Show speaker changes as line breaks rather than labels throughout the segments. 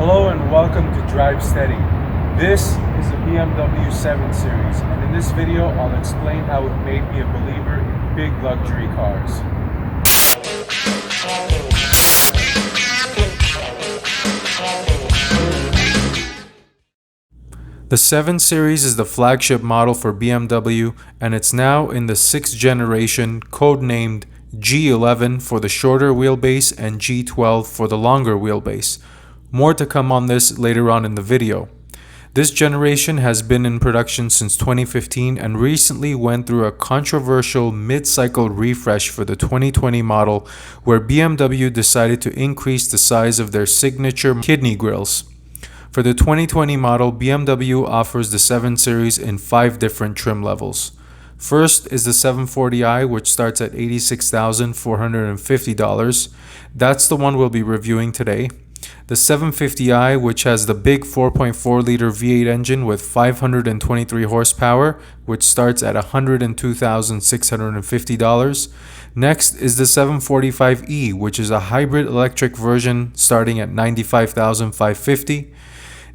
Hello and welcome to Drive Steady. This is a BMW 7 Series, and in this video I'll explain how it made me a believer in big luxury cars. The 7 Series is the flagship model for BMW, and it's now in the 6th generation, codenamed G11 for the shorter wheelbase and G12 for the longer wheelbase. More to come on this later on in the video. This generation has been in production since 2015 and recently went through a controversial mid-cycle refresh for the 2020 model, where BMW decided to increase the size of their signature kidney grills. For the 2020 model, BMW offers the 7 Series in 5 different trim levels. First is the 740i, which starts at $86,450. That's the one we'll be reviewing today. The 750i, which has the big 4.4-liter V8 engine with 523 horsepower, which starts at $102,650. Next is the 745e, which is a hybrid electric version starting at $95,550.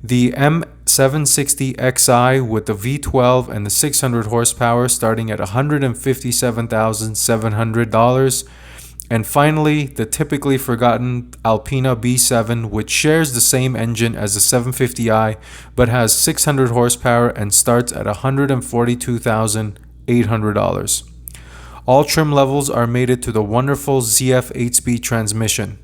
The M760xi with the V12 and the 600 horsepower starting at $157,700. And finally, the typically forgotten Alpina B7, which shares the same engine as the 750i but has 600 horsepower and starts at $142,800. All trim levels are mated to the wonderful ZF 8-speed transmission.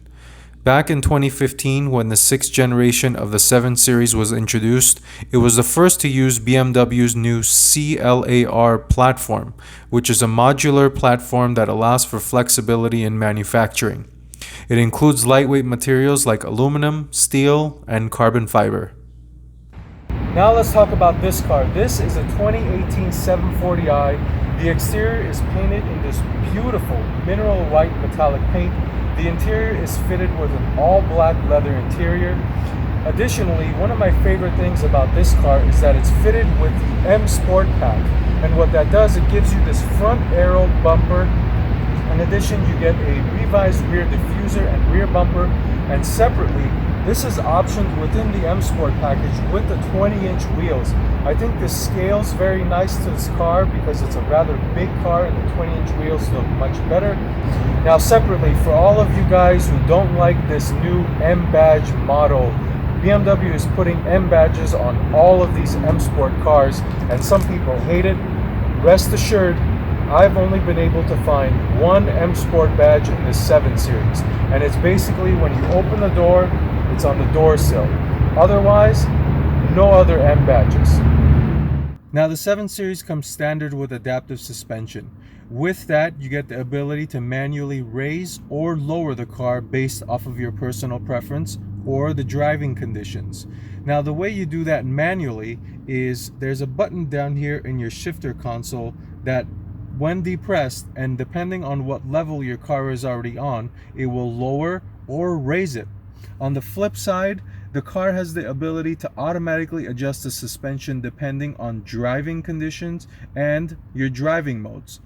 Back in 2015, when the 6th generation of the 7 Series was introduced, it was the first to use BMW's new CLAR platform, which is a modular platform that allows for flexibility in manufacturing. It includes lightweight materials like aluminum, steel, and carbon fiber. Now let's talk about this car. This is a 2018 740i. The exterior is painted in this beautiful mineral white metallic paint. The interior is fitted with an all-black leather interior. Additionally, one of my favorite things about this car is that it's fitted with the M Sport Pack. And what that does, it gives you this front aero bumper. In addition, you get a revised rear diffuser and rear bumper. And separately, this is optioned within the M Sport package with the 20-inch wheels. I think this scales very nice to this car because it's a rather big car and the 20-inch wheels look much better. Now separately, for all of you guys who don't like this new M badge model, BMW is putting M badges on all of these M Sport cars, and some people hate it. Rest assured, I've only been able to find one M Sport badge in this 7 Series, and it's basically when you open the door, it's on the door sill. Otherwise, no other M badges. Now the 7 Series comes standard with adaptive suspension. With that, you get the ability to manually raise or lower the car based off of your personal preference or the driving conditions. Now the way you do that manually is there's a button down here in your shifter console that when depressed, and depending on what level your car is already on, it will lower or raise it. On the flip side, the car has the ability to automatically adjust the suspension depending on driving conditions and your driving modes.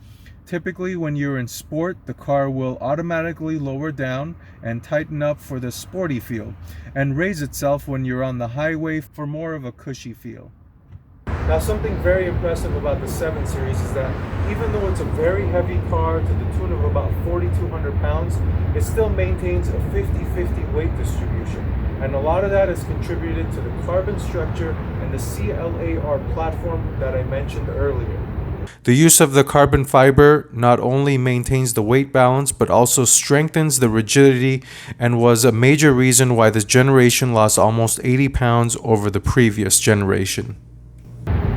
Typically, when you're in sport, the car will automatically lower down and tighten up for the sporty feel, and raise itself when you're on the highway for more of a cushy feel. Now, something very impressive about the 7 Series is that even though it's a very heavy car to the tune of about 4,200 pounds, it still maintains a 50-50 weight distribution. And a lot of that is contributed to the carbon structure and the CLAR platform that I mentioned earlier. The use of the carbon fiber not only maintains the weight balance, but also strengthens the rigidity, and was a major reason why this generation lost almost 80 pounds over the previous generation.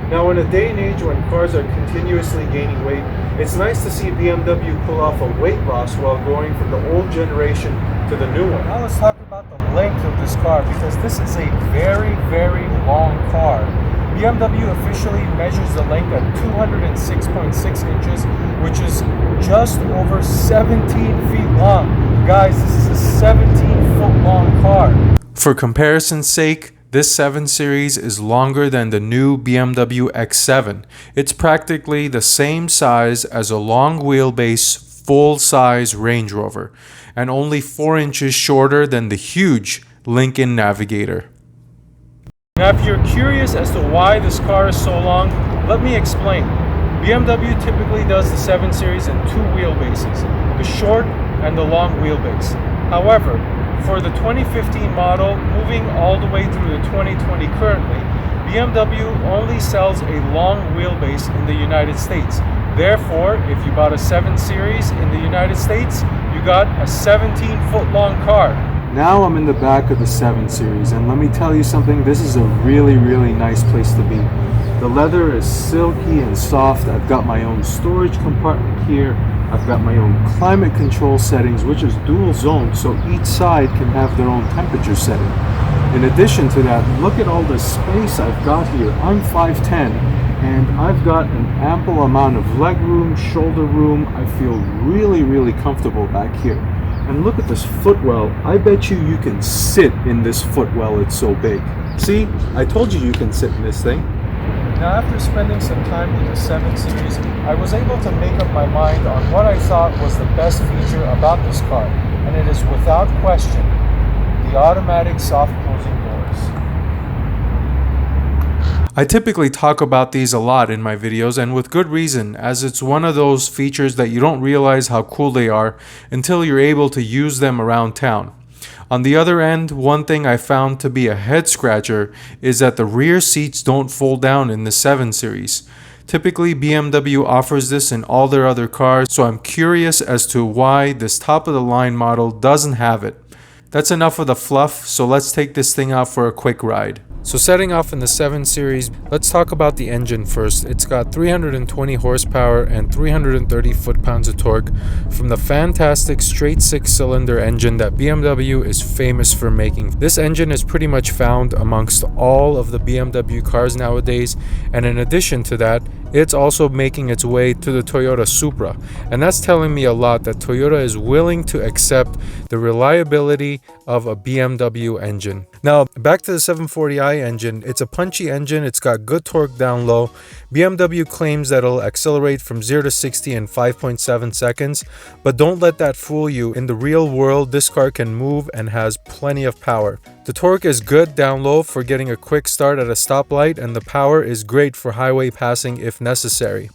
Now, in a day and age when cars are continuously gaining weight, it's nice to see BMW pull off a weight loss while going from the old generation to the new one. Now let's talk about the length of this car, because this is a very, very long car. BMW officially measures the length at 206.6 inches, which is just over 17 feet long. Guys, this is a 17-foot long car. For comparison's sake, this 7 Series is longer than the new BMW X7. It's practically the same size as a long wheelbase full-size Range Rover, and only 4 inches shorter than the huge Lincoln Navigator. Now, if you're curious as to why this car is so long, let me explain. BMW typically does the 7 Series in two wheelbases, the short and the long wheelbase. However, for the 2015 model, moving all the way through the 2020 currently, BMW only sells a long wheelbase in the United States. Therefore, if you bought a 7 Series in the United States, you got a 17-foot long car. Now I'm in the back of the 7 Series, and let me tell you something, this is a really nice place to be. The leather is silky and soft. I've got my own storage compartment here. I've got my own climate control settings, which is dual zone, so each side can have their own temperature setting. In addition to that, look at all the space I've got here. I'm 5'10", and I've got an ample amount of leg room, shoulder room. I feel really comfortable back here. And look at this footwell. I bet you can sit in this footwell, it's so big. See, I told you can sit in this thing. Now, after spending some time with the 7 Series, I was able to make up my mind on what I thought was the best feature about this car, and it is without question the automatic soft closing doors. I typically talk about these a lot in my videos, and with good reason, as it's one of those features that you don't realize how cool they are until you're able to use them around town. On the other end, one thing I found to be a head scratcher is that the rear seats don't fold down in the 7 Series. Typically, BMW offers this in all their other cars, so I'm curious as to why this top-of-the-line model doesn't have it. That's enough of the fluff, so let's take this thing out for a quick ride. So setting off in the 7 Series, let's talk about the engine first. It's got 320 horsepower and 330 foot-pounds of torque from the fantastic straight 6-cylinder engine that BMW is famous for making. This engine is pretty much found amongst all of the BMW cars nowadays, and in addition to that, it's also making its way to the Toyota Supra, and that's telling me a lot that Toyota is willing to accept the reliability of a BMW engine. Now, back to the 740i engine. It's a punchy engine, it's got good torque down low. BMW claims that it'll accelerate from 0 to 60 in 5.7 seconds, but don't let that fool you. In the real world, this car can move and has plenty of power. The torque is good down low for getting a quick start at a stoplight, and the power is great for highway passing if necessary.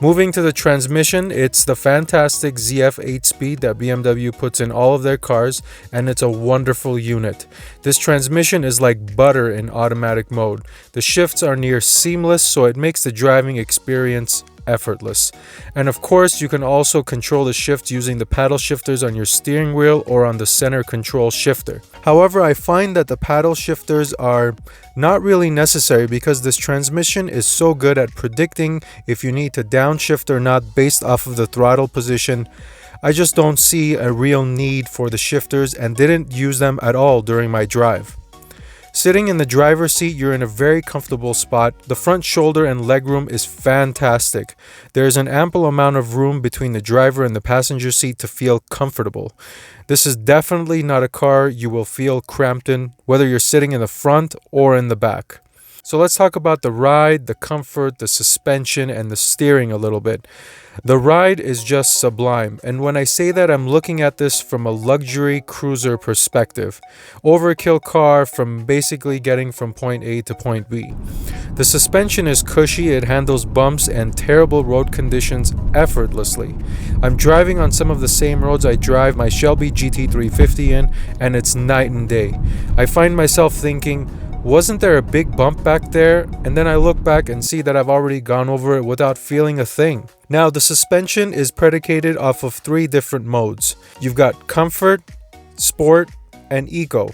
Moving to the transmission, it's the fantastic ZF 8-speed that BMW puts in all of their cars, and it's a wonderful unit. This transmission is like butter in automatic mode. The shifts are near seamless, so it makes the driving experience effortless. And of course, you can also control the shift using the paddle shifters on your steering wheel or on the center control shifter. However, I find that the paddle shifters are not really necessary because this transmission is so good at predicting if you need to downshift or not based off of the throttle position. I just don't see a real need for the shifters and didn't use them at all during my drive. Sitting in the driver's seat, you're in a very comfortable spot. The front shoulder and legroom is fantastic. There's an ample amount of room between the driver and the passenger seat to feel comfortable. This is definitely not a car you will feel cramped in, whether you're sitting in the front or in the back. So let's talk about the ride, the comfort, the suspension, and the steering a little bit. The ride is just sublime, and when I say that, I'm looking at this from a luxury cruiser perspective. Overkill car from basically getting from point A to point B. The suspension is cushy, it handles bumps and terrible road conditions effortlessly. I'm driving on some of the same roads I drive my Shelby GT350 in, and it's night and day. I find myself thinking, wasn't there a big bump back there? And then I look back and see that I've already gone over it without feeling a thing. Now, the suspension is predicated off of 3 different modes. You've got comfort, sport, and eco.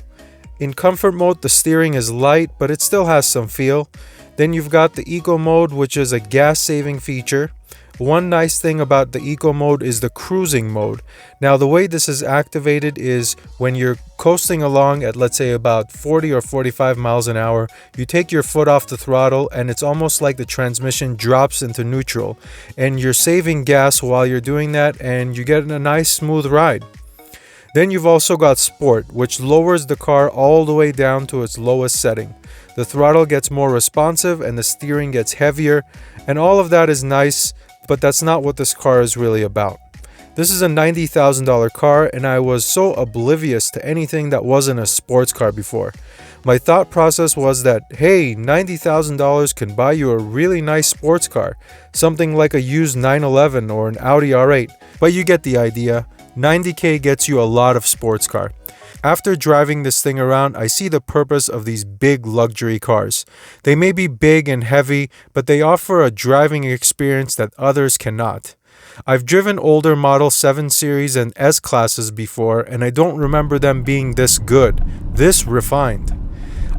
In comfort mode, the steering is light, but it still has some feel. Then you've got the eco mode, which is a gas-saving feature. One nice thing about the eco mode is the cruising mode. Now, the way this is activated is when you're coasting along at, let's say, about 40 or 45 miles an hour, you take your foot off the throttle and it's almost like the transmission drops into neutral, and you're saving gas while you're doing that, and you get a nice smooth ride. Then you've also got sport, which lowers the car all the way down to its lowest setting. The throttle gets more responsive and the steering gets heavier, and all of that is nice, but that's not what this car is really about. This is a $90,000 car, and I was so oblivious to anything that wasn't a sports car before. My thought process was that, hey, $90,000 can buy you a really nice sports car, something like a used 911 or an Audi R8. But you get the idea, $90K gets you a lot of sports car. After driving this thing around, I see the purpose of these big luxury cars. They may be big and heavy, but they offer a driving experience that others cannot. I've driven older Model 7 Series and S classes before, and I don't remember them being this good, this refined.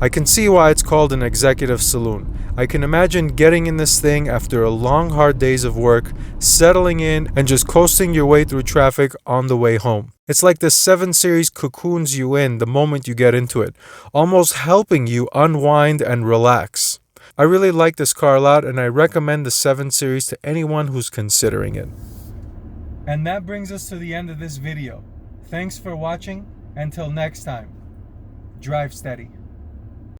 I can see why it's called an executive saloon. I can imagine getting in this thing after a long, hard days of work, settling in, and just coasting your way through traffic on the way home. It's like the 7 Series cocoons you in the moment you get into it, almost helping you unwind and relax. I really like this car a lot, and I recommend the 7 Series to anyone who's considering it. And that brings us to the end of this video. Thanks for watching. Until next time, drive steady.